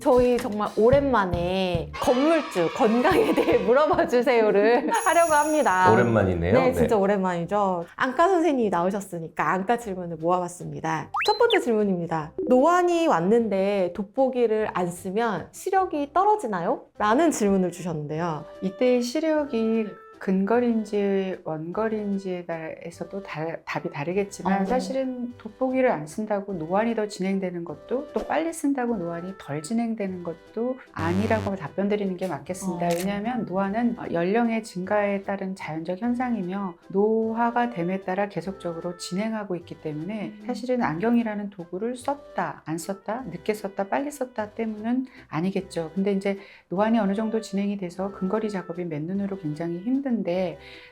저희 정말 오랜만에 건물주 건강에 대해 물어봐 주세요를 하려고 합니다. 오랜만이네요. 네, 진짜 오랜만이죠. 안과 선생님이 나오셨으니까 안과 질문을 모아봤습니다. 첫 번째 질문입니다. 노안이 왔는데 돋보기를 안 쓰면 시력이 떨어지나요? 라는 질문을 주셨는데요. 이때의 시력이 근거리인지 원거리인지에 따라서 또 답이 다르겠지만 사실은 돋보기를 안 쓴다고 노안이 더 진행되는 것도 또 빨리 쓴다고 노안이 덜 진행되는 것도 아니라고 답변 드리는 게 맞겠습니다. 왜냐하면 노안은 연령의 증가에 따른 자연적 현상이며 노화가 됨에 따라 계속적으로 진행하고 있기 때문에 사실은 안경이라는 도구를 썼다, 안 썼다, 늦게 썼다, 빨리 썼다 때문은 아니겠죠. 근데 이제 노안이 어느 정도 진행이 돼서 근거리 작업이 맨눈으로 굉장히 힘든데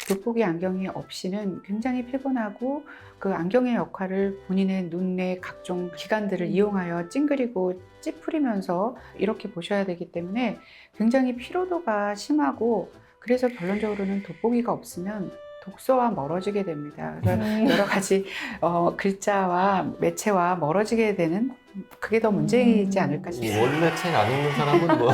돋보기 안경이 없이는 굉장히 피곤하고 그 안경의 역할을 본인의 눈의 각종 기관들을 이용하여 찡그리고 찌푸리면서 이렇게 보셔야 되기 때문에 굉장히 피로도가 심하고 그래서 결론적으로는 돋보기가 없으면 독서와 멀어지게 됩니다. 여러 가지 글자와 매체와 멀어지게 되는 그게 더 문제이지 않을까 싶습니다. 원래 책 안 읽는 사람은 뭐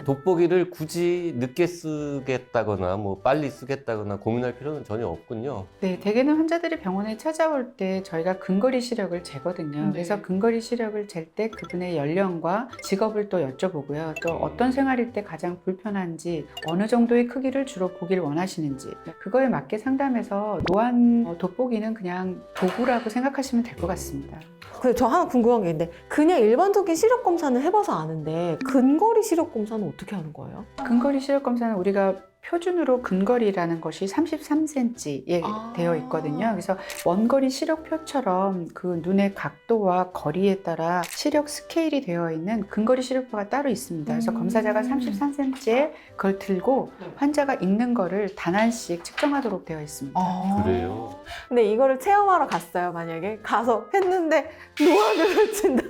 돋보기를 굳이 늦게 쓰겠다거나 뭐 빨리 쓰겠다거나 고민할 필요는 전혀 없군요. 네, 대개는 환자들이 병원에 찾아올 때 저희가 근거리 시력을 재거든요. 그래서 근거리 시력을 잴 때 그분의 연령과 직업을 또 여쭤보고요. 또 어떤 생활일 때 가장 불편한지, 어느 정도의 크기를 주로 보기를 원하시는지 그거에 맞게 상담해서 노안 돋보기는 그냥 도구라고 생각하시면 될 것 같습니다. 근데 저 하나 궁금한 게 있는데 그냥 일반적인 시력 검사는 해봐서 아는데 근거리 시력 검사는 어떻게 하는 거예요? 근거리 시력 검사는 우리가 표준으로 근거리라는 것이 33cm에 되어 있거든요. 그래서 원거리 시력표처럼 그 눈의 각도와 거리에 따라 시력 스케일이 되어 있는 근거리 시력표가 따로 있습니다. 그래서 검사자가 33cm에 그걸 들고 환자가 읽는 거를 단안씩 측정하도록 되어 있습니다. 그래요? 근데 이거를 체험하러 갔어요. 만약에 가서 했는데 노안을 친다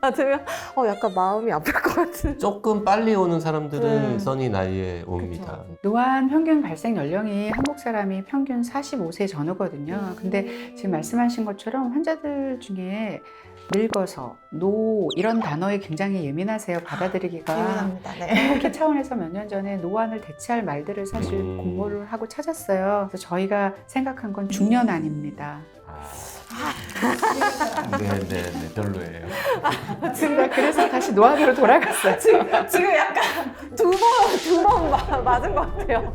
맞으면 약간 마음이 아플 것 같은. 조금 빨리 오는 사람들은 써니 나이에 옵니다. 노안 평균 발생 연령이 한국 사람이 평균 45세 전후거든요. 근데 지금 말씀하신 것처럼 환자들 중에 늙어서, 노 이런 단어에 굉장히 예민하세요. 받아들이기가. 예민합니다. 네. 이렇게 차원에서 몇 년 전에 노안을 대체할 말들을 사실 공모를 하고 찾았어요. 그래서 저희가 생각한 건 중년안입니다. 네네네, 별로예요. 그래서 다시 노안으로 돌아갔어요. 지금 약간 두 번 맞은 것 같아요.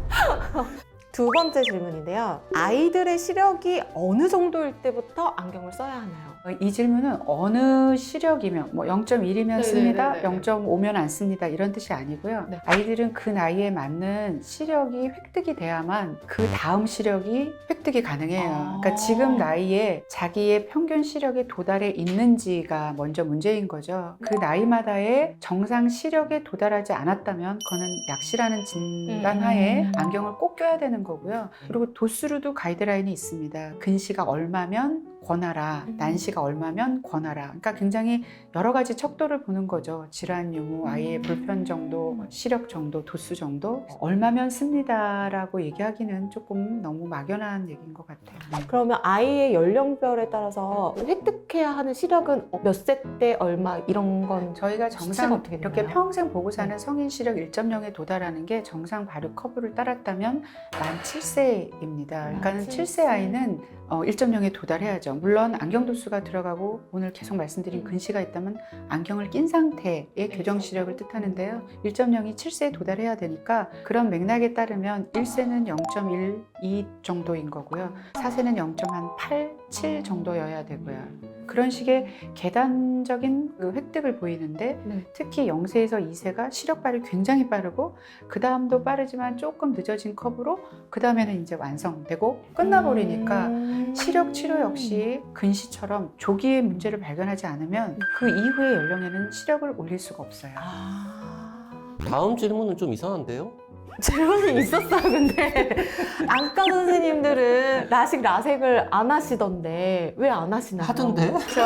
두 번째 질문인데요. 아이들의 시력이 어느 정도일 때부터 안경을 써야 하나요? 이 질문은 어느 시력이면 뭐 0.1이면 씁니다, 0.5면 안 씁니다 이런 뜻이 아니고요. 아이들은 그 나이에 맞는 시력이 획득이 돼야만 그 다음 시력이 획득이 가능해요. 그러니까 지금 나이에 자기의 평균 시력에 도달해 있는지가 먼저 문제인 거죠. 그 나이마다의 정상 시력에 도달하지 않았다면 그거는 약시라는 진단하에 안경을 꼭 껴야 되는 거고요. 그리고 도수로도 가이드라인이 있습니다. 근시가 얼마면 권하라, 난시가 얼마면 권하라. 그러니까 굉장히 여러 가지 척도를 보는 거죠. 질환 유무, 아이의 불편 정도, 시력 정도, 도수 정도. 얼마면 씁니다라고 얘기하기는 조금 너무 막연한 얘기인 것 같아요. 그러면 아이의 연령별에 따라서 획득해야 하는 시력은 몇 세 때 얼마 이런 건 저희가 정상 어떻게 이렇게 되나요? 평생 보고 사는 성인 시력 1.0에 도달하는 게 정상 발육 커브를 따랐다면 만 7세입니다. 그러니까 7세 아이는 1.0에 도달해야죠. 물론 안경 도수가 들어가고 오늘 계속 말씀드린 근시가 있다면 안경을 낀 상태의 교정 시력을 뜻하는데요. 1.0이 7세에 도달해야 되니까 그런 맥락에 따르면 1세는 0.12 정도인 거고요. 4세는 0.8, 7 정도여야 되고요. 그런 식의 계단적인 그 획득을 보이는데 특히 0세에서 2세가 시력 발이 굉장히 빠르고 그 다음도 빠르지만 조금 늦어진 커브로 그 다음에는 이제 완성되고 끝나버리니까 시력 치료 역시 근시처럼 조기에 문제를 발견하지 않으면 그 이후의 연령에는 시력을 올릴 수가 없어요. 다음 질문은 좀 이상한데요? 질문이 있었어요. 근데 안과 선생님들은 라식, 라섹을 안 하시던데 왜 안 하시나요? 하던데? 그렇죠?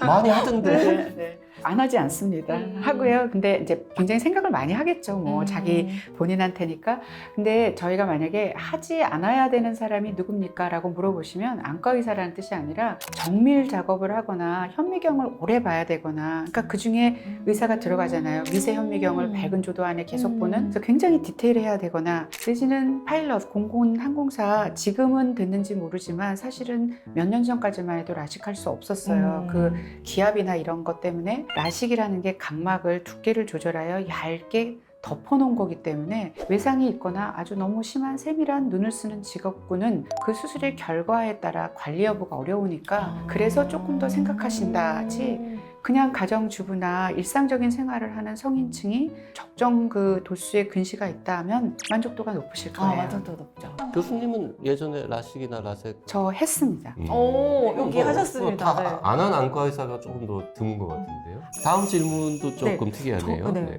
많이 하던데? 네. 안 하지 않습니다. 하고요. 근데 이제 굉장히 생각을 많이 하겠죠. 뭐 자기 본인한테니까. 근데 저희가 만약에 하지 않아야 되는 사람이 누굽니까? 라고 물어보시면 안과 의사라는 뜻이 아니라 정밀 작업을 하거나 현미경을 오래 봐야 되거나, 그러니까 그 중에 의사가 들어가잖아요. 미세 현미경을 밝은 조도 안에 계속 보는. 그래서 굉장히 디테일해야 되거나, 내지는 파일럿, 공군 항공사, 지금은 됐는지 모르지만 사실은 몇 년 전까지만 해도 라식할 수 없었어요. 그 기압이나 이런 것 때문에 라식이라는 게 각막을 두께를 조절하여 얇게 덮어놓은 거기 때문에 외상이 있거나 아주 너무 심한 세밀한 눈을 쓰는 직업군은 그 수술의 결과에 따라 관리 여부가 어려우니까 그래서 조금 더 생각하신다지, 그냥 가정주부나 일상적인 생활을 하는 성인층이 적정 그 도수의 근시가 있다 하면 만족도가 높으실 거예요. 맞아도 높죠. 교수님은 예전에 라식이나 라섹 저 했습니다. 오, 여기 하셨습니다. 네. 안 한 안과 의사가 조금 더 드문 것 같은데요. 다음 질문도 조금 특이하네요. 네.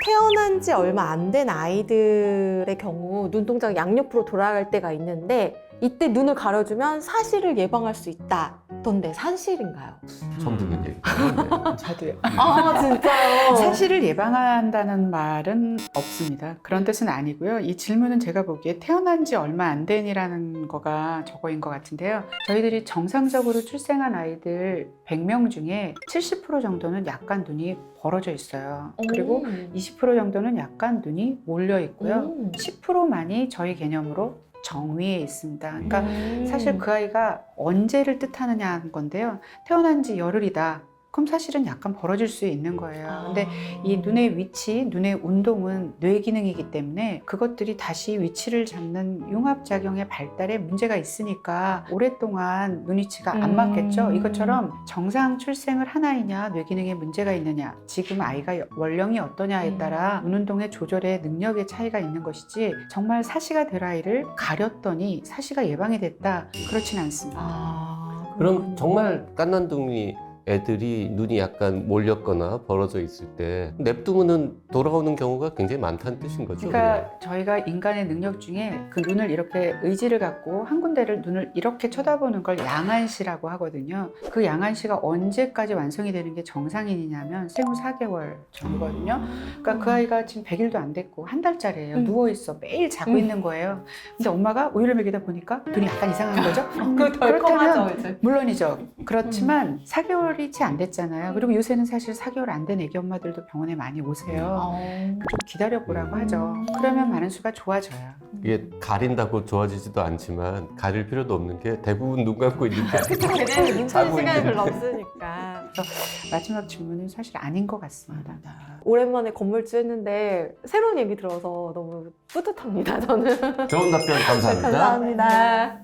태어난 지 얼마 안 된 아이들의 경우 눈동자가 양옆으로 돌아갈 때가 있는데 이때 눈을 가려주면 사실을 예방할 수 있다던데 사실인가요? 처음 듣는 얘기예요. 저도요. 아 진짜요? 사실을 예방한다는 말은 없습니다. 그런 뜻은 아니고요. 이 질문은 제가 보기에 태어난 지 얼마 안 된이라는 거가 저거인 것 같은데요. 저희들이 정상적으로 출생한 아이들 100명 중에 70% 정도는 약간 눈이 벌어져 있어요. 그리고 20% 정도는 약간 눈이 몰려 있고요. 10%만이 저희 개념으로 정위에 있습니다. 그러니까 사실 그 아이가 언제를 뜻하느냐 하는 건데요. 태어난 지 열흘이다. 그럼 사실은 약간 벌어질 수 있는 거예요. 근데 이 눈의 위치, 눈의 운동은 뇌 기능이기 때문에 그것들이 다시 위치를 잡는 융합작용의 발달에 문제가 있으니까 오랫동안 눈 위치가 안 맞겠죠. 이것처럼 정상 출생을 한 아이냐, 뇌 기능에 문제가 있느냐, 지금 아이가 원령이 어떠냐에 따라 눈 운동의 조절의 능력의 차이가 있는 것이지, 정말 사시가 될 아이를 가렸더니 사시가 예방이 됐다, 그렇진 않습니다. 그럼 정말 깐난둥이 애들이 눈이 약간 몰렸거나 벌어져 있을 때 냅두면은 돌아오는 경우가 굉장히 많다는 뜻인 거죠. 그러니까 저희가 인간의 능력 중에 그 눈을 이렇게 의지를 갖고 한 군데를 눈을 이렇게 쳐다보는 걸 양안시라고 하거든요. 그 양안시가 언제까지 완성이 되는 게 정상인이냐면 생후 4개월 정도거든요. 그러니까 그 아이가 지금 100일도 안 됐고 한 달짜리예요. 누워있어. 매일 자고 있는 거예요. 근데 엄마가 우유를 먹이다 보니까 눈이 약간 이상한 거죠. 그렇다면 이제. 물론이죠. 그렇지만 4개월이 채 안 됐잖아요. 그리고 요새는 사실 4개월 안 된 애기 엄마들도 병원에 많이 오세요. 좀 기다려보라고 하죠. 그러면 많은 수가 좋아져요. 이게 가린다고 좋아지지도 않지만 가릴 필요도 없는 게 대부분 눈 감고 있는데 제대로 눈 자고 뜨는 시간이 있는데. 별로 없으니까. 마지막 질문은 사실 아닌 것 같습니다. 오랜만에 건물주 했는데 새로운 얘기 들어서 너무 뿌듯합니다. 저는. 좋은 답변 감사합니다. 감사합니다.